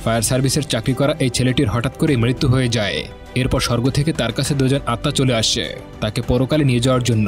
Fire সার্ভিসের চাকরি করা এই ছেলেটির হঠাৎ করে মৃত্যু হয়ে যায়। এরপর স্বর্গ থেকে তার কাছে দুজন আত্মা চলে আসে তাকে পরকালে নিয়ে যাওয়ার জন্য,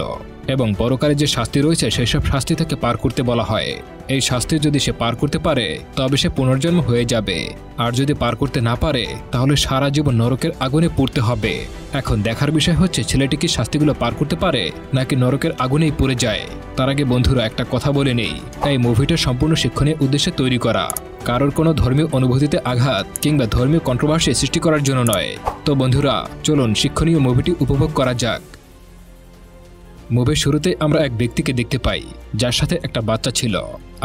এবং পরকালে যে শাস্তি রয়েছে সেসব শাস্তি থেকে পার করতে বলা হয়। এই শাস্তি যদি সে পার করতে পারে তবে সে পুনর্জন্ম হয়ে যাবে, আর যদি পার করতে না পারে তাহলে সারা জীবন নরকের আগুনে পুড়তে হবে। এখন দেখার বিষয় হচ্ছে ছেলেটি কি শাস্তিগুলো পার করতে পারে নাকি নরকের আগুনেই পুড়ে যায়। তার আগে বন্ধুরা একটা কথা বলে নেই, এই মুভিটা সম্পূর্ণ শিক্ষণীয় উদ্দেশ্যে তৈরি করা, কারোর কোনো ধর্মীয় অনুভূতিতে আঘাত কিংবা ধর্মীয় কন্ট্রোভার্সি সৃষ্টি করার জন্য নয়। তো বন্ধুরা চলুন শিক্ষণীয় মুভিটি উপভোগ করা যাক। মুভির শুরুতে আমরা এক ব্যক্তিকে দেখতে পাই যার সাথে একটা বাচ্চা ছিল,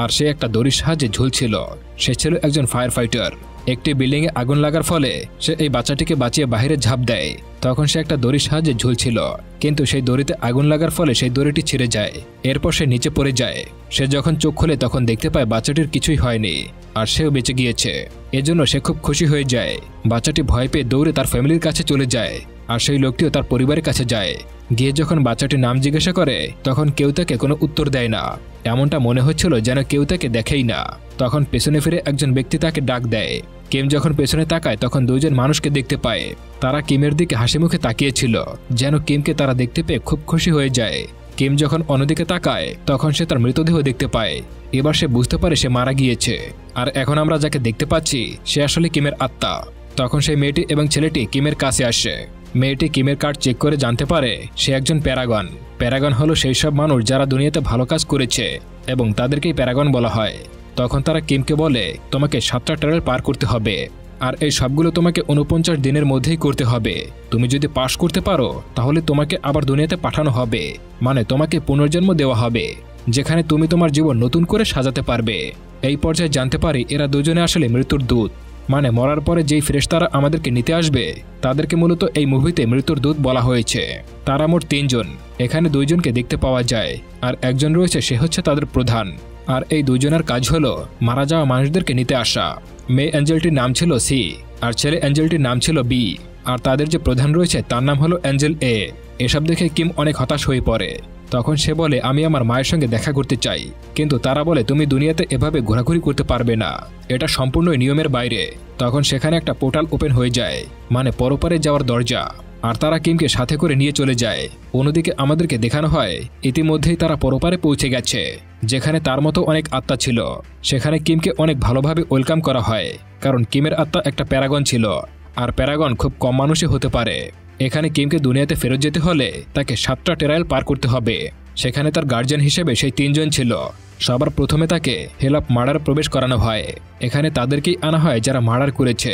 আর সে একটা দড়ির সাহায্যে ঝুলছিল। সে ছিল একজন ফায়ার ফাইটার। একটি বিল্ডিংয়ে আগুন লাগার ফলে সে এই বাচ্চাটিকে বাঁচিয়ে বাইরে ঝাঁপ দেয়। তখন সে একটা দড়ির সাহায্যে ঝুলছিল, কিন্তু সেই দড়িতে আগুন লাগার ফলে সেই দড়িটি ছিঁড়ে যায়। এরপর সে নিচে পড়ে যায়। সে যখন চোখ খোলে তখন দেখতে পায় বাচ্চাটির কিছুই হয়নি, আর সেও বেঁচে গিয়েছে। এজন্য সে খুব খুশি হয়ে যায়। বাচ্চাটি ভয় পেয়ে দৌড়ে তার ফ্যামিলির কাছে চলে যায়, আর সেই লোকটিও তার পরিবারের কাছে যায়। গিয়ে যখন বাচ্চাটির নাম জিজ্ঞাসা করে তখন কেউ তাকে কোনো উত্তর দেয় না। এমনটা মনে হচ্ছিল যেন কেউ তাকে দেখেই না। তখন পেছনে ফিরে একজন ব্যক্তি তাকে ডাক দেয়। কিম যখন পেছনে তাকায় তখন দুইজন মানুষকে দেখতে পায়। তারা কিমের দিকে হাসি মুখে তাকিয়েছিল, যেন কিমকে তারা দেখতে পেয়ে খুব খুশি হয়ে যায়। কিম যখন অন্যদিকে তাকায় তখন সে তার মৃতদেহ দেখতে পায়। এবার সে বুঝতে পারে সে মারা গিয়েছে, আর এখন আমরা যাকে দেখতে পাচ্ছি সে আসলে কিমের আত্মা। তখন সেই মেয়েটি এবং ছেলেটি কিমের কাছে আসে। মেয়েটি কিমের কার্ড চেক করে জানতে পারে সে একজন প্যারাগন। প্যারাগন হলো সেই সব মানুষ যারা দুনিয়াতে ভালো কাজ করেছে, এবং তাদেরকেই প্যারাগন বলা হয়। তখন তারা কিমকে বলে তোমাকে 7টা টানেল পার করতে হবে, আর এই সবগুলো তোমাকে 49 দিনের মধ্যেই করতে হবে। তুমি যদি পাশ করতে পারো তাহলে তোমাকে আবার দুনিয়াতে পাঠানো হবে, মানে তোমাকে পুনর্জন্ম দেওয়া হবে, যেখানে তুমি তোমার জীবন নতুন করে সাজাতে পারবে। এই পর্যায়ে জানতে পারি এরা দুজনে আসলে মৃত্যুর দূত, মানে মরার পরে যেই ফেরেশতারা আমাদেরকে নিতে আসবে তাদেরকে মূলত এই মুভিতে মৃত্যুর দূত বলা হয়েছে। তারা মোট 3 জন। এখানে 2 জনকে দেখতে পাওয়া যায়, আর একজন রয়েছে সে হচ্ছে তাদের প্রধান। আর এই 2 জনের কাজ হলো মারা যাওয়া মানুষদেরকে নিতে আসা। মেয়ে অ্যাঞ্জেলটির নাম ছিল সি, আর ছেলে অ্যাঞ্জেলটির নাম ছিল বি, আর তাদের যে প্রধান রয়েছে তার নাম হলো অ্যাঞ্জেল এ। এসব দেখে কিম অনেক হতাশ হয়ে পড়ে। তখন সে বলে আমি আমার মায়ের সঙ্গে দেখা করতে চাই, কিন্তু তারা বলে তুমি দুনিয়াতে এভাবে ঘোরাঘুরি করতে পারবে না, এটা সম্পূর্ণই নিয়মের বাইরে। তখন সেখানে একটা পোর্টাল ওপেন হয়ে যায়, মানে পরপারে যাওয়ার দরজা, আর তারা কিমকে সাথে করে নিয়ে চলে যায়। অন্যদিকে আমাদেরকে দেখানো হয় ইতিমধ্যেই তারা পরপারে পৌঁছে গেছে, যেখানে তার মতো অনেক আত্মা ছিল। সেখানে কিমকে অনেক ভালোভাবে ওয়েলকাম করা হয়, কারণ কিমের আত্মা একটা প্যারাগন ছিল, আর প্যারাগন খুব কম মানুষই হতে পারে। এখানে কিমকে দুনিয়াতে ফেরত যেতে হলে তাকে 7টা টেরাইল পার করতে হবে। সেখানে তার গার্জিয়ান হিসেবে সেই 3 জন ছিল। সবার প্রথমে তাকে হেল অফ মার্ডার প্রবেশ করানো হয়। এখানে তাদেরকেই আনা হয় যারা মার্ডার করেছে।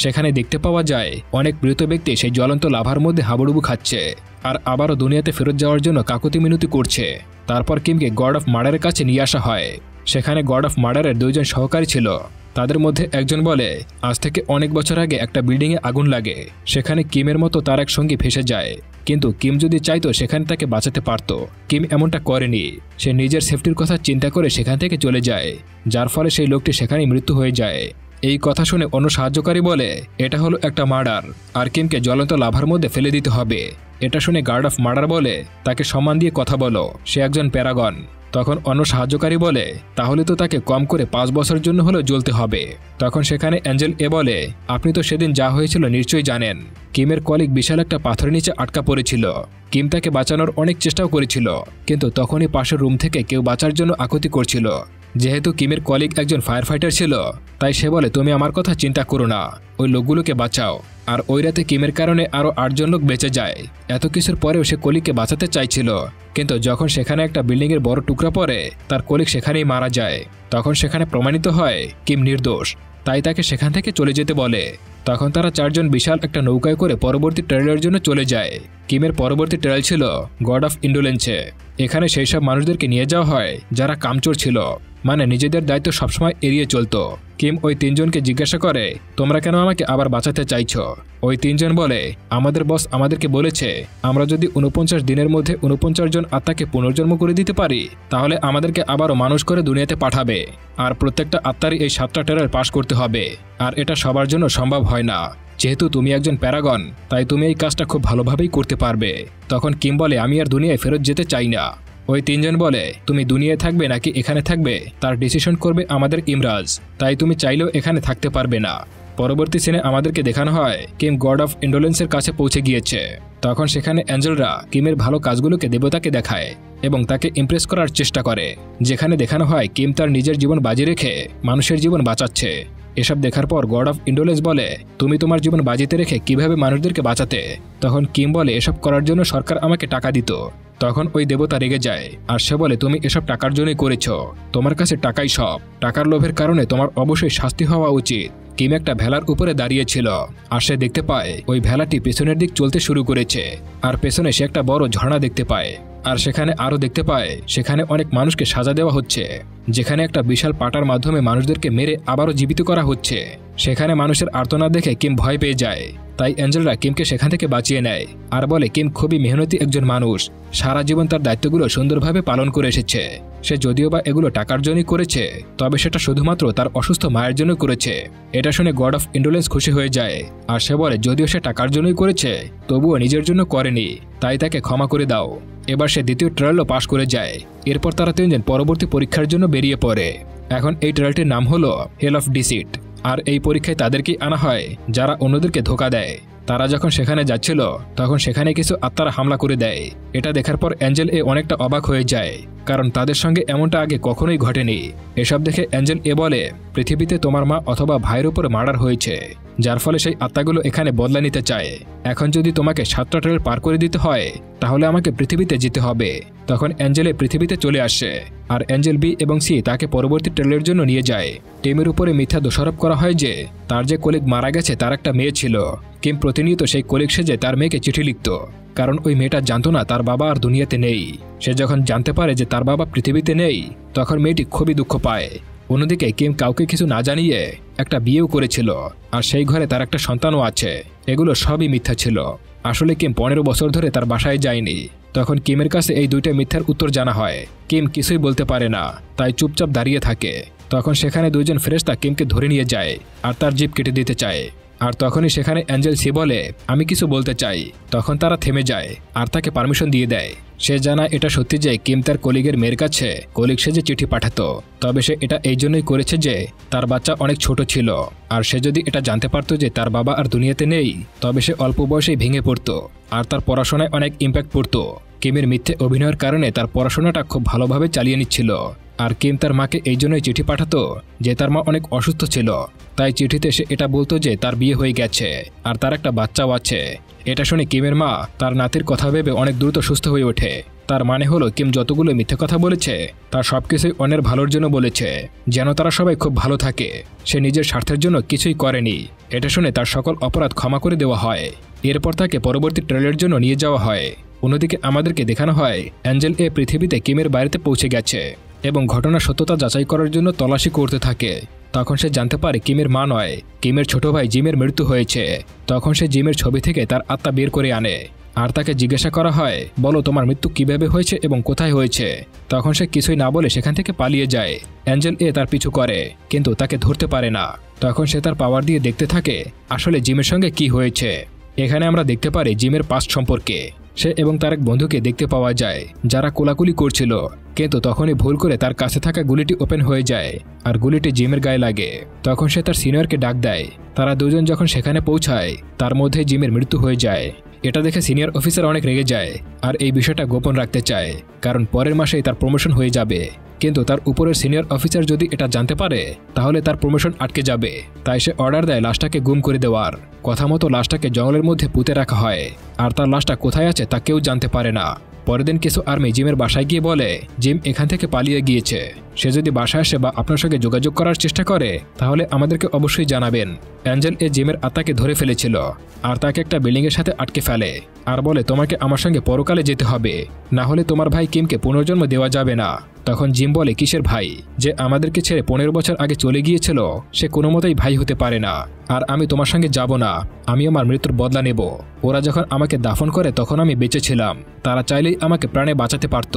সেখানে দেখতে পাওয়া যায় অনেক মৃত ব্যক্তি সেই জ্বলন্ত লাভার মধ্যে হাবুডুবু খাচ্ছে, আর আবারও দুনিয়াতে ফেরত যাওয়ার জন্য কাকুতি মিনতি করছে। তারপর কিমকে গড অফ মার্ডারের কাছে নিয়ে আসা হয়। সেখানে গড অফ মার্ডারের 2 জন সহকারী ছিল। তাদের মধ্যে একজন বলে আজ থেকে অনেক বছর আগে একটা বিল্ডিংয়ে আগুন লাগে, সেখানে কিমের মতো তার এক সঙ্গী ফেসে যায়, কিন্তু কিম যদি চাইতো সেখানে তাকে বাঁচাতে পারত। কিম এমনটা করেনি। সে নিজের সেফটির কথা চিন্তা করে সেখান থেকে চলে যায়, যার ফলে সেই লোকটি সেখানেই মৃত্যু হয়ে যায়। এই কথা শুনে অন্য সাহায্যকারী বলে এটা হলো একটা মার্ডার, আর কিমকে জ্বলন্ত লাভার মধ্যে ফেলে দিতে হবে। এটা শুনে গার্ড অফ মার্ডার বলে তাকে সম্মান দিয়ে কথা বলো, সে একজন প্যারাগন। তখন অন্য সাহায্যকারী বলে তাহলে তো তাকে কম করে 5 বছরের জন্য হলেও জ্বলতে হবে। তখন সেখানে অ্যাঞ্জেল এ বলে আপনি তো সেদিন যা হয়েছিল নিশ্চয়ই জানেন। কিমের কলিগ বিশাল একটা পাথরের নিচে আটকা পড়েছিল। কিম তাকে বাঁচানোর অনেক চেষ্টাও করেছিল, কিন্তু তখনই পাশের রুম থেকে কেউ বাঁচার জন্য আকুতি করছিল। যেহেতু কিমের কলিগ একজন ফায়ার ফাইটার ছিল, তাই সে বলে তুমি আমার কথা চিন্তা করো না, ওই লোকগুলোকে বাঁচাও। আর ওই রাতে কিমের কারণে আরও 8 জন লোক বেঁচে যায়। এত কিছুর পরেও সে কলিগকে বাঁচাতে চাইছিল, কিন্তু যখন সেখানে একটা বিল্ডিংয়ের বড় টুকরা পড়ে তার কলিগ সেখানেই মারা যায়। তখন সেখানে প্রমাণিত হয় কিম নির্দোষ, তাই তাকে সেখান থেকে চলে যেতে বলে। তখন তারা 4 জন বিশাল একটা নৌকায় করে পরবর্তী ট্রায়ালের জন্য চলে যায়। কিমের পরবর্তী ট্রায়াল ছিল গড অফ ইন্ডোলেন্সে। এখানে সেই সব মানুষদেরকে নিয়ে যাওয়া হয় যারা কামচোর ছিল, মানে নিজেদের দায়িত্ব সবসময় এড়িয়ে চলতো। কিম ওই 3 জনকে জিজ্ঞাসা করে তোমরা কেন আমাকে আবার বাঁচাতে চাইছো? ওই 3 জন বলে আমাদের বস আমাদেরকে বলেছে আমরা যদি 49 দিনের মধ্যে 49 জন আত্মাকে পুনর্জন্ম করে দিতে পারি তাহলে আমাদেরকে আবারও মানুষ করে দুনিয়াতে পাঠাবে, আর প্রত্যেকটা আত্মারই এই 7টা টেরার পাস করতে হবে, আর এটা সবার জন্য সম্ভব হয় না। যেহেতু তুমি একজন প্যারাগন, তাই তুমি এই কাজটা খুব ভালোভাবেই করতে পারবে। তখন কিম বলে আমি আর দুনিয়ায় ফেরত যেতে চাই না। ওই 3 জন বলে তুমি দুনিয়ায় থাকবে নাকি এখানে থাকবে তার ডিসিশন করবে আমাদের ইমরাজ, তাই তুমি চাইলেও এখানে থাকতে পারবে না। পরবর্তী সিনে আমাদেরকে দেখানো হয় কিম গড অফ ইন্ডোলেন্সের কাছে পৌঁছে গিয়েছে। তখন সেখানে অ্যাঞ্জেলরা কিমের ভালো কাজগুলোকে দেবতাকে দেখায় এবং তাকে ইমপ্রেস করার চেষ্টা করে, যেখানে দেখানো হয় কিম তার নিজের জীবন বাজি রেখে মানুষের জীবন বাঁচাচ্ছে। এসব দেখার পর গড অফ ইন্ডোলেন্স বলে, তুমি তোমার জীবন বাজিতে রেখে কিভাবে মানুষদেরকে বাঁচাতে? তখন কিম বলে, এসব করার জন্য সরকার আমাকে টাকা দিত। তখন ওই দেবতা রেগে যায় আর সে বলে, তুমি এসব টাকার জন্যই করেছ, তোমার কাছে টাকাই সব, টাকার লোভের কারণে তোমার অবশ্যই শাস্তি হওয়া উচিত। কিম একটা ভেলার উপরে দাঁড়িয়েছিল আর সে দেখতে পায় ওই ভেলাটি পেছনের দিক চলতে শুরু করেছে আর পেছনে সে একটা বড় ঝর্ণা দেখতে পায়। আর সেখানে আরও দেখতে পায় সেখানে অনেক মানুষকে সাজা দেওয়া হচ্ছে, যেখানে একটা বিশাল পাটার মাধ্যমে মানুষদেরকে মেরে আবারও জীবিত করা হচ্ছে। সেখানে মানুষের আর্তনাদ দেখে কিম ভয় পেয়ে যায়, তাই অ্যাঞ্জেলরা কিমকে সেখান থেকে বাঁচিয়ে নেয় আর বলে কিম খুবই মেহনতি একজন মানুষ, সারা জীবন তার দায়িত্বগুলো সুন্দরভাবে পালন করে এসেছে। সে যদিও বা এগুলো টাকার জন্যই করেছে, তবে সেটা শুধুমাত্র তার অসুস্থ মায়ের জন্য করেছে। এটা শুনে গড অফ ইন্ডোলেন্স খুশি হয়ে যায় আর সে বলে, যদিও সে টাকার জন্যই করেছে তবুও নিজের জন্য করেনি, তাই তাকে ক্ষমা করে দাও। এবার সে দ্বিতীয় ট্রায়ালও পাশ করে যায়। এরপর তারা তিনজন পরবর্তী পরীক্ষার জন্য বেরিয়ে পড়ে। এখন এই ট্রায়ালটির নাম হলো হেল অফ ডিসিট, আর এই পরীক্ষায় তাদেরকেই আনা হয় যারা অন্যদেরকে ধোঁকা দেয়। তারা যখন সেখানে যাচ্ছিল তখন সেখানে কিছু আত্মারা হামলা করে দেয়। এটা দেখার পর অ্যাঞ্জেল অনেকটা অবাক হয়ে যায়, কারণ তাদের সঙ্গে এমনটা আগে কখনোই ঘটেনি। এসব দেখে অ্যাঞ্জেল বলে, পৃথিবীতে তোমার মা অথবা ভাইয়ের উপর মার্ডার হয়েছে, যার ফলে সেই আত্মাগুলো এখানে বদলা নিতে চায়। এখন যদি তোমাকে 7টা ট্রেল পার করে দিতে হয় তাহলে আমাকে পৃথিবীতে যেতে হবে। তখন অ্যাঞ্জেলে পৃথিবীতে চলে আসে আর অ্যাঞ্জেল বি এবং সি তাকে পরবর্তী ট্রেলের জন্য নিয়ে যায়। টিমের উপরে মিথ্যা দোষারোপ করা হয় যে তার যে কলিগ মারা গেছে তার একটা মেয়ে ছিল। কিম প্রতিনিয়ত সেই কলিগ সেজে তার মেয়েকে চিঠি লিখত, কারণ ওই মেয়েটা জানতো না তার বাবা আর দুনিয়াতে নেই। সে যখন জানতে পারে যে তার বাবা পৃথিবীতে নেই তখন মেয়েটি খুবই দুঃখ পায়। অন্যদিকে কিম কাউকে কিছু না জানিয়ে একটা বিয়েও করেছিল আর সেই ঘরে তার একটা সন্তানও আছে। এগুলো সবই মিথ্যা ছিল। আসলে কিম 15 বছর ধরে তার বাসায় যায়নি। তখন কিমের কাছে এই দুইটা মিথ্যার উত্তর জানা হয়। কিম কিছুই বলতে পারে না, তাই চুপচাপ দাঁড়িয়ে থাকে। তখন সেখানে দুইজন ফেরেশতা কিমকে ধরে নিয়ে যায় আর তার জিভ কেটে দিতে চায়। আর তখনই সেখানে অ্যাঞ্জেল সি বলে, আমি কিছু বলতে চাই। তখন তারা থেমে যায় আর তাকে পারমিশন দিয়ে দেয়। সে জানায় এটা সত্যি যে কিম তার কলিগের মেয়ের কাছে কলিগ সেজে চিঠি পাঠাতো, তবে সে এটা এই জন্যই করেছে যে তার বাচ্চা অনেক ছোট ছিল আর সে যদি এটা জানতে পারতো যে তার বাবা আর দুনিয়াতে নেই তবে সে অল্প বয়সেই ভেঙে পড়তো আর তার পড়াশোনায় অনেক ইম্প্যাক্ট পড়তো। কিমের মিথ্যে অভিনয়ের কারণে তার পড়াশোনাটা খুব ভালোভাবে চালিয়ে নিচ্ছিল। আর কিম তার মাকে এই জন্যই চিঠি পাঠাতো যে তার মা অনেক অসুস্থ ছিল, তাই চিঠিতে সে এটা বলতো যে তার বিয়ে হয়ে গেছে আর তার একটা বাচ্চাও আছে। এটা শুনে কিমের মা তার নাতির কথা ভেবে অনেক দ্রুত সুস্থ হয়ে ওঠে। তার মানে হলো কিম যতগুলো মিথ্যে কথা বলেছে তার সবকিছুই অন্যের ভালোর জন্য বলেছে, যেন তারা সবাই খুব ভালো থাকে। সে নিজের স্বার্থের জন্য কিছুই করেনি। এটা শুনে তার সকল অপরাধ ক্ষমা করে দেওয়া হয়। এরপর তাকে পরবর্তী ট্রেলের জন্য নিয়ে যাওয়া হয়। অন্যদিকে আমাদেরকে দেখানো হয় অ্যাঞ্জেল পৃথিবীতে কিমের বাড়িতে পৌঁছে গেছে এবং ঘটনার সত্যতা যাচাই করার জন্য তল্লাশি করতে থাকে। তখন সে জানতে পারে কিমের মা নয়, কিমের ছোট ভাই জিমের মৃত্যু হয়েছে। তখন সে জিমের ছবি থেকে তার আত্মা বের করে আনে আর তাকে জিজ্ঞাসা করা হয়, বলো তোমার মৃত্যু কিভাবে হয়েছে এবং কোথায় হয়েছে। তখন সে কিছুই না বলে সেখান থেকে পালিয়ে যায়। অ্যাঞ্জেল তার পিছু করে কিন্তু তাকে ধরতে পারে না। তখন সে তার পাওয়ার দিয়ে দেখতে থাকে আসলে জিমের সঙ্গে কি হয়েছে। এখানে আমরা দেখতে পারি জিমের পাস্ট সম্পর্কে। সে এবং তার এক বন্ধুকে দেখতে পাওয়া যায় যারা কোলাকুলি করছিল, কিন্তু তখনই ভুল করে তার কাছে থাকা গুলিটি ওপেন হয়ে যায় আর গুলিটি জিমের গায়ে লাগে। তখন সে তার সিনিয়রকে ডাক দেয়। তারা দুজন যখন সেখানে পৌঁছায় তার মধ্যে জিমের মৃত্যু হয়ে যায়। এটা দেখে সিনিয়র অফিসার অনেক রেগে যায় আর এই বিষয়টা গোপন রাখতে চায়, কারণ পরের মাসেই তার প্রমোশন হয়ে যাবে। কিন্তু তার উপরের সিনিয়র অফিসার যদি এটা জানতে পারে তাহলে তার প্রমোশন আটকে যাবে। তাই সে অর্ডার দেয় লাশটাকে গুম করে দেওয়ার। কথা মতো লাশটাকে জঙ্গলের মধ্যে পুঁতে রাখা হয় আর তার লাশটা কোথায় আছে তা কেউ জানতে পারে না। পরের দিন কিছু আর্মি জিমের বাসায় গিয়ে বলে জিম এখান থেকে পালিয়ে গিয়েছে। সে যদি বাসায় আসে বা আপনার সঙ্গে যোগাযোগ করার চেষ্টা করে তাহলে আমাদেরকে অবশ্যই জানাবেন। অ্যাঞ্জেল জিমের আত্মাকে ধরে ফেলেছিল আর তাকে একটা বিল্ডিংয়ের সাথে আটকে ফেলে আর বলে তোমাকে আমার সঙ্গে পরকালে যেতে হবে, না হলে তোমার ভাই কিমকে পুনর্জন্ম দেওয়া যাবে না। তখন জিম বলে কিসের ভাই? যে আমাদেরকে ছেড়ে 15 বছর আগে চলে গিয়েছিল সে কোনো মতেই ভাই হতে পারে না। আর আমি তোমার সঙ্গে যাব না, আমি আমার মৃত্যুর বদলা নেব। ওরা যখন আমাকে দাফন করে তখন আমি বেঁচে ছিলাম, তারা চাইলেই আমাকে প্রাণে বাঁচাতে পারত।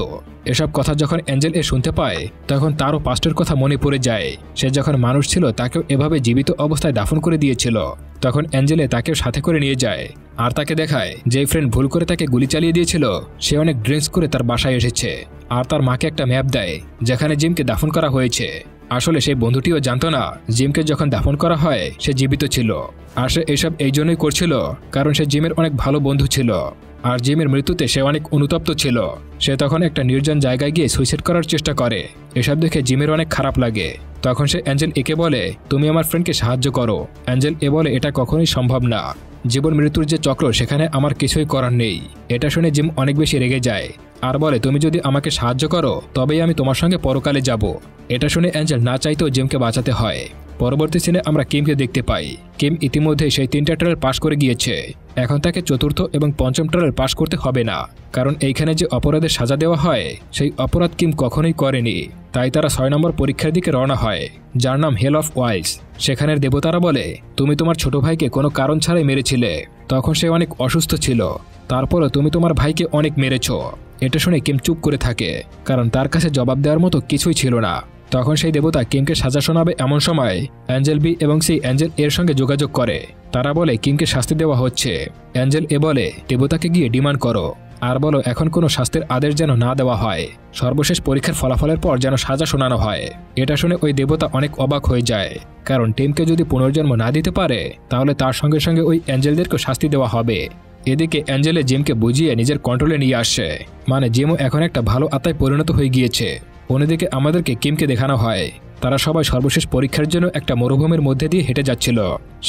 এসব কথা যখন অ্যাঞ্জেল শুনতে পায় তখন তারও পাস্টের কথা মনে পড়ে যায়। সে যখন মানুষ ছিল তাকেও এভাবে জীবিত অবস্থায় দাফন করে দিয়েছিল। তখন অ্যাঞ্জেলে তাকেও সাথে করে নিয়ে যায় আর তাকে দেখায় যে ফ্রেন্ড ভুল করে তাকে গুলি চালিয়ে দিয়েছিল সে অনেক ড্রিঙ্কস করে তার বাসায় এসেছে আর তার মাকে একটা ম্যাপ দেয় যেখানে জিমকে দাফন করা হয়েছে। আসলে সেই বন্ধুটিও জানতো না জিমকে যখন দাফন করা হয় সে জীবিত ছিল, আর সে এসব এই জন্যই করছিল কারণ সে জিমের অনেক ভালো বন্ধু ছিল। আর জিমের মৃত্যুতে সে অনেক অনুতপ্ত ছিল। সে তখন একটা নির্জন জায়গায় গিয়ে সুইসাইড করার চেষ্টা করে। এসব দেখে জিমের অনেক খারাপ লাগে। তখন সে অ্যাঞ্জেল একে বলে, তুমি আমার ফ্রেন্ডকে সাহায্য করো। অ্যাঞ্জেল এ বলে, এটা কখনোই সম্ভব না। জীবন মৃত্যুর যে চক্র সেখানে আমার কিছুই করার নেই। এটা শুনে জিম অনেক বেশি রেগে যায় আর বলে, তুমি যদি আমাকে সাহায্য করো তবেই আমি তোমার সঙ্গে পরকালে যাব। এটা শুনে অ্যাঞ্জেল না চাইতেও জিমকে বাঁচাতে হয়। পরবর্তী সিনে আমরা কিমকে দেখতে পাই। কিম ইতিমধ্যে সেই 3টা ট্রায়াল পাশ করে গিয়েছে। এখন তাকে 4র্থ এবং 5ম ট্রায়াল পাশ করতে হবে না, কারণ এইখানে যে অপরাধের সাজা দেওয়া হয় সেই অপরাধ কিম কখনোই করেনি। তাই তারা 6 নম্বর পরীক্ষার দিকে রওনা হয়, যার নাম হেল অফ ওয়াইস। সেখানের দেবতারা বলে, তুমি তোমার ছোট ভাইকে কোনো কারণ ছাড়াই মেরেছিলে। তখন সে অনেক অসুস্থ ছিল, তারপরও তুমি তোমার ভাইকে অনেক মেরেছ। এটা শুনে কিম চুপ করে থাকে, কারণ তার কাছে জবাব দেওয়ার মতো কিছুই ছিল না। তখন সেই দেবতা কিমকে সাজা শোনাবে এমন সময় অ্যাঞ্জেল বি এবং সেই অ্যাঞ্জেল এর সঙ্গে যোগাযোগ করে। তারা বলে কিমকে শাস্তি দেওয়া হচ্ছে। অ্যাঞ্জেল এ বলে, দেবতাকে গিয়ে ডিমান্ড করো আর বলো এখন কোনো শাস্তির আদেশ যেন না দেওয়া হয়, সর্বশেষ পরীক্ষার ফলাফলের পর যেন সাজা শোনানো হয়। এটা শুনে ওই দেবতা অনেক অবাক হয়ে যায়, কারণ টিমকে যদি পুনর্জন্ম না দিতে পারে তাহলে তার সঙ্গে সঙ্গে ওই অ্যাঞ্জেলদেরকে শাস্তি দেওয়া হবে। এদিকে অ্যাঞ্জেলে জিমকে বুঝিয়ে নিজের কন্ট্রোলে নিয়ে আসছে, মানে জিমও এখন একটা ভালো আত্মায় পরিণত হয়ে গিয়েছে। অন্যদিকে আমাদেরকে কিমকে দেখানো হয় তারা সবাই সর্বশেষ পরীক্ষার জন্য একটা মরুভূমির মধ্যে দিয়ে হেঁটে যাচ্ছিল।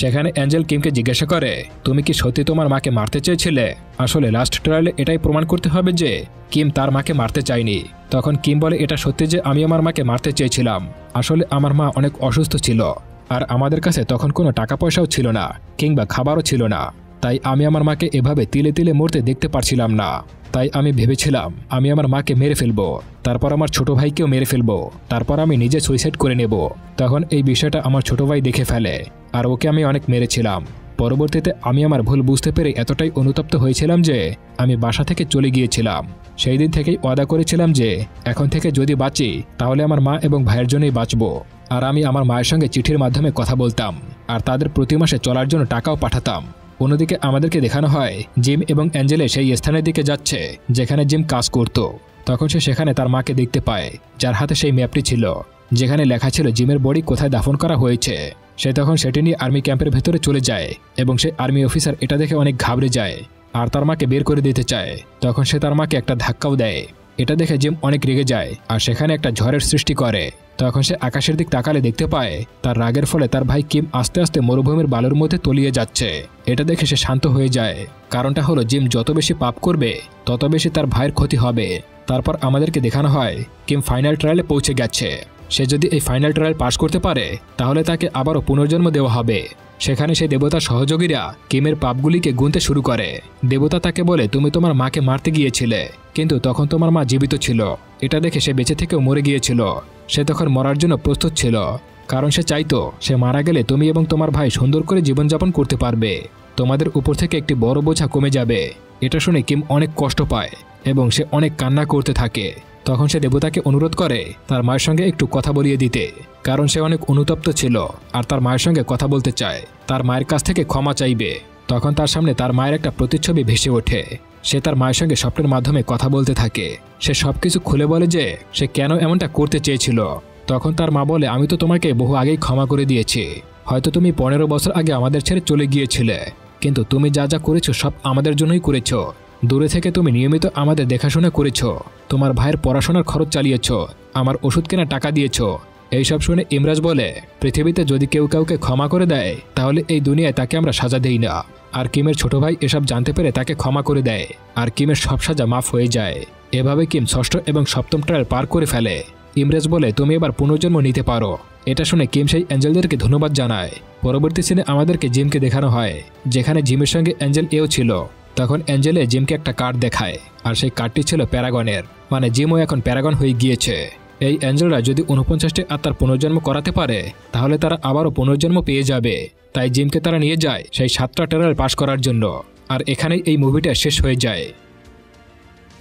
সেখানে অ্যাঞ্জেল কিমকে জিজ্ঞাসা করে, তুমি কি সত্যি তোমার মাকে মারতে চেয়েছিলে? আসলে লাস্ট ট্রায়ালে এটাই প্রমাণ করতে হবে যে কিম তার মাকে মারতে চায়নি। তখন কিম বলে, এটা সত্যি যে আমি আমার মাকে মারতে চেয়েছিলাম। আসলে আমার মা অনেক অসুস্থ ছিল আর আমাদের কাছে তখন কোনো টাকা পয়সাও ছিল না কিংবা খাবারও ছিল না, তাই আমি আমার মাকে এভাবে তিলে তিলে মরতে দেখতে পারছিলাম না। তাই আমি ভেবেছিলাম আমি আমার মাকে মেরে ফেলবো, তারপর আমার ছোট ভাইকেও মেরে ফেলবো, তারপর আমি নিজে সুইসাইড করে নেব। তখন এই বিষয়টা আমার ছোট ভাই দেখে ফেলে আর ওকে আমি অনেক মেরেছিলাম। পরবর্তীতে আমি আমার ভুল বুঝতে পেরে এতটাই অনুতপ্ত হয়েছিলাম যে আমি বাসা থেকে চলে গিয়েছিলাম। সেই দিন থেকেই ওয়াদা করেছিলাম যে এখন থেকে যদি বাঁচি তাহলে আমার মা এবং ভাইয়ের জন্যই বাঁচব। আর আমি আমার মায়ের সঙ্গে চিঠির মাধ্যমে কথা বলতাম আর তাদের প্রতি মাসে চলার জন্য টাকাও পাঠাতাম। অন্যদিকে আমাদেরকে দেখানো হয় জিম এবং অ্যাঞ্জেলে সেই স্থানের দিকে যাচ্ছে যেখানে জিম কাজ করত। তখন সে সেখানে তার মাকে দেখতে পায়, যার হাতে সেই ম্যাপটি ছিল যেখানে লেখা ছিল জিমের বডি কোথায় দাফন করা হয়েছে। সে তখন সেটি নিয়ে আর্মি ক্যাম্পের ভেতরে চলে যায় এবং সে আর্মি অফিসার এটা দেখে অনেক ঘাবড়ে যায় আর তার মাকে বের করে দিতে চায়। তখন সে তার মাকে একটা ধাক্কাও দেয়। এটা দেখে জিম অনেক রেগে যায় আর সেখানে একটা ঝড়ের সৃষ্টি করে। তখন সে আকাশের দিক তাকালে দেখতে পায় তার রাগের ফলে তার ভাই কিম আস্তে আস্তে মরুভূমির বালুর মধ্যে তলিয়ে যাচ্ছে। এটা দেখে সে শান্ত হয়ে যায়, কারণটা হলো জিম যত বেশি পাপ করবে তত বেশি তার ভাইয়ের ক্ষতি হবে। তারপর আমাদেরকে দেখানো হয় কিম ফাইনাল ট্রায়ালে পৌঁছে গেছে। সে যদি এই ফাইনাল ট্রায়াল পাশ করতে পারে তাহলে তাকে আবারও পুনর্জন্ম দেওয়া হবে। সেখানে সেই দেবতার সহযোগীরা কিমের পাপগুলিকে গুনতে শুরু করে। দেবতা তাকে বলে, তুমি তোমার মাকে মারতে গিয়েছিলে কিন্তু তখন তোমার মা জীবিত ছিল। এটা দেখে সে বেঁচে থেকেও মরে গিয়েছিল। সে তখন মরার জন্য প্রস্তুত ছিল, কারণ সে চাইতো সে মারা গেলে তুমি এবং তোমার ভাই সুন্দর করে জীবনযাপন করতে পারবে, তোমাদের উপর থেকে একটি বড় বোঝা কমে যাবে। এটা শুনে কিম অনেক কষ্ট পায় এবং সে অনেক কান্না করতে থাকে। তখন সে দেবতাকে অনুরোধ করে তার মায়ের সঙ্গে একটু কথা বলিয়ে দিতে, কারণ সে অনেক অনুতপ্ত ছিল আর তার মায়ের সঙ্গে কথা বলতে চায়, তার মায়ের কাছ থেকে ক্ষমা চাইবে। তখন তার সামনে তার মায়ের একটা প্রতিচ্ছবি ভেসে ওঠে। সে তার মায়ের সঙ্গে স্বপ্নের মাধ্যমে কথা বলতে থাকে। সে সবকিছু খুলে বলে যে সে কেন এমনটা করতে চেয়েছিল। তখন তার মা বলে, আমি তো তোমাকে বহু আগেই ক্ষমা করে দিয়েছি। হয়তো তুমি 15 বছর আগে আমাদের ছেড়ে চলে গিয়েছিলে, কিন্তু তুমি যা যা করেছো সব আমাদের জন্যই করেছো। দূরে থেকে তুমি নিয়মিত আমাদের দেখাশোনা করেছো, তোমার ভাইয়ের পড়াশোনার খরচ চালিয়েছো, আমার ওষুধ কেনা টাকা দিয়েছো। এইসব শুনে ইমরাজ বলে, পৃথিবীতে যদি কেউ কাউকে ক্ষমা করে দেয় তাহলে এই দুনিয়ায় তাকে আমরা সাজা দেই না। আর কিমের ছোট ভাই এসব জানতে পেরে তাকে ক্ষমা করে দেয় আর কিমের সব সাজা মাফ হয়ে যায়। এভাবে কিম 6ষ্ঠ এবং 7ম ট্রায়াল পার করে ফেলে। ইমরাজ বলে, তুমি এবার পুনর্জন্ম নিতে পারো। এটা শুনে কিম সেই অ্যাঞ্জেলদেরকে ধন্যবাদ জানায়। পরবর্তী সিনে আমাদেরকে জিমকে দেখানো হয় যেখানে জিমের সঙ্গে অ্যাঞ্জেল এও ছিল। তখন অ্যাঞ্জেলে জিমকে একটা কার্ড দেখায় আর সেই কার্ডটি ছিল প্যারাগনের, মানে জিমও এখন প্যারাগন হয়ে গিয়েছে। এই অ্যাঞ্জেলরা যদি 49টি আত্মার পুনর্জন্ম করাতে পারে তাহলে তারা আবারও পুনর্জন্ম পেয়ে যাবে। তাই জিমকে তারা নিয়ে যায় সেই 7টা ট্রায়াল পাস করার জন্য। আর এখানেই এই মুভিটা শেষ হয়ে যায়।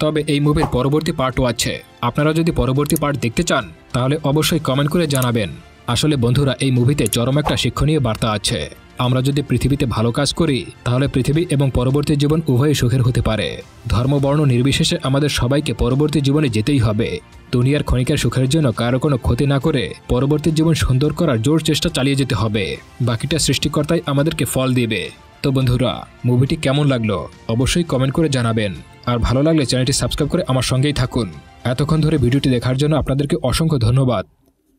তবে এই মুভির পরবর্তী পার্টও আছে। আপনারা যদি পরবর্তী পার্ট দেখতে চান তাহলে অবশ্যই কমেন্ট করে জানাবেন। আসলে বন্ধুরা, এই মুভিতে চরম একটা শিক্ষণীয় বার্তা আছে। আমরা যদি পৃথিবীতে ভালো কাজ করি তাহলে পৃথিবী এবং পরবর্তী জীবন উভয়ই সুখের হতে পারে। ধর্ম বর্ণ নির্বিশেষে আমাদের সবাইকে পরবর্তী জীবনে যেতেই হবে। দুনিয়ার ক্ষণিকের সুখের জন্য কারো কোনো ক্ষতি না করে পরবর্তী জীবন সুন্দর করার জোর চেষ্টা চালিয়ে যেতে হবে। বাকিটা সৃষ্টিকর্তাই আমাদেরকে ফল দিবে। তো বন্ধুরা, মুভিটি কেমন লাগলো অবশ্যই কমেন্ট করে জানাবেন। আর ভালো লাগলে চ্যানেলটি সাবস্ক্রাইব করে আমার সঙ্গেই থাকুন। এতক্ষণ ধরে ভিডিওটি দেখার জন্য আপনাদেরকে অসংখ্য ধন্যবাদ।